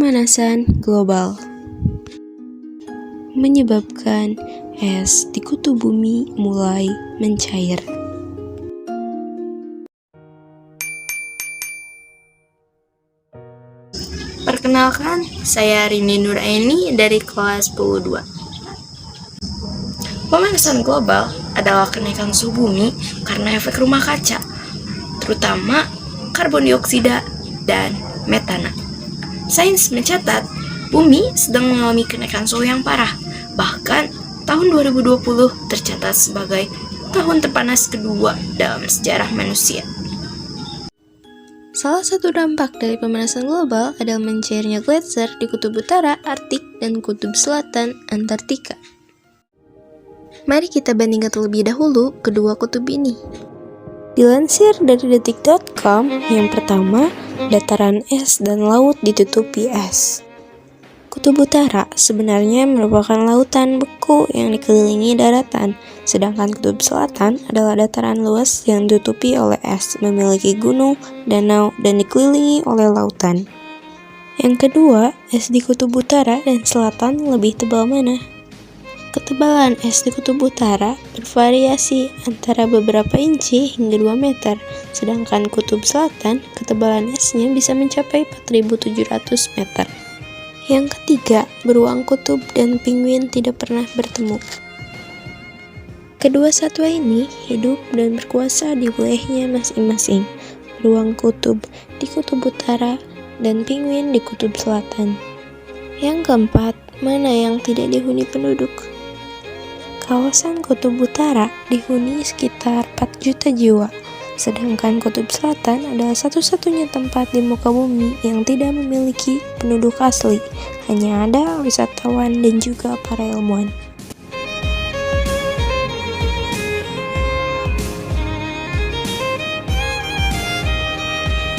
Pemanasan global menyebabkan es di kutub bumi mulai mencair. Perkenalkan, saya Rini Nuraini dari kelas 10-2. Pemanasan global adalah kenaikan suhu bumi karena efek rumah kaca, terutama karbon dioksida dan metana. Sains mencatat bumi sedang mengalami kenaikan suhu yang parah. Bahkan tahun 2020 tercatat sebagai tahun terpanas kedua dalam sejarah manusia. Salah satu dampak dari pemanasan global adalah mencairnya gletser di kutub utara Arktik dan kutub selatan Antartika. Mari kita bandingkan terlebih dahulu kedua kutub ini. Dilansir dari detik.com, yang pertama, dataran es dan laut ditutupi es. Kutub utara sebenarnya merupakan lautan beku yang dikelilingi daratan, sedangkan kutub selatan adalah dataran luas yang ditutupi oleh es, memiliki gunung, danau, dan dikelilingi oleh lautan. Yang kedua, es di kutub utara dan selatan lebih tebal mana? Ketebalan es di kutub utara bervariasi antara beberapa inci hingga 2 meter, sedangkan kutub selatan ketebalan esnya bisa mencapai 4.700 meter. Yang ketiga, beruang kutub dan penguin tidak pernah bertemu. Kedua satwa ini hidup dan berkuasa di wilayahnya masing-masing. Beruang kutub di kutub utara dan penguin di kutub selatan. Yang keempat, mana yang tidak dihuni penduduk? Kawasan kutub utara dihuni sekitar 4 juta jiwa, sedangkan kutub selatan adalah satu-satunya tempat di muka bumi yang tidak memiliki penduduk asli, hanya ada wisatawan dan juga para ilmuwan.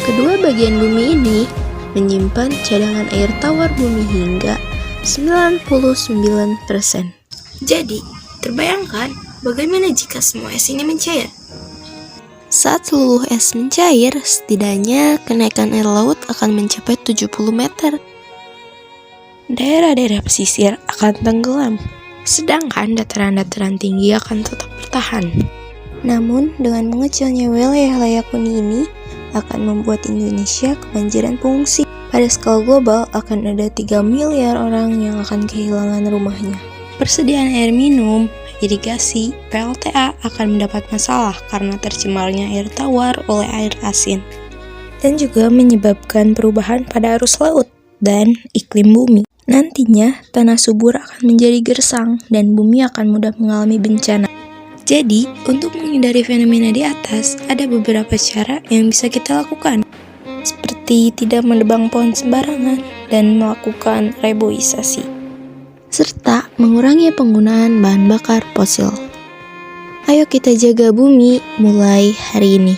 Kedua bagian bumi ini menyimpan cadangan air tawar bumi hingga 99%. Jadi, terbayangkan bagaimana jika semua es ini mencair? Saat seluruh es mencair, setidaknya kenaikan air laut akan mencapai 70 meter. Daerah-daerah pesisir akan tenggelam, sedangkan dataran-dataran tinggi akan tetap bertahan. Namun, dengan mengecilnya wilayah layak huni ini, akan membuat Indonesia kebanjiran pengungsi. Pada skala global, akan ada 3 miliar orang yang akan kehilangan rumahnya. Persediaan air minum, irigasi, PLTA akan mendapat masalah karena tercemarnya air tawar oleh air asin, dan juga menyebabkan perubahan pada arus laut dan iklim bumi. Nantinya, tanah subur akan menjadi gersang dan bumi akan mudah mengalami bencana. Jadi, untuk menghindari fenomena di atas, ada beberapa cara yang bisa kita lakukan, seperti tidak menebang pohon sembarangan dan melakukan reboisasi, serta mengurangi penggunaan bahan bakar fosil. Ayo kita jaga bumi mulai hari ini.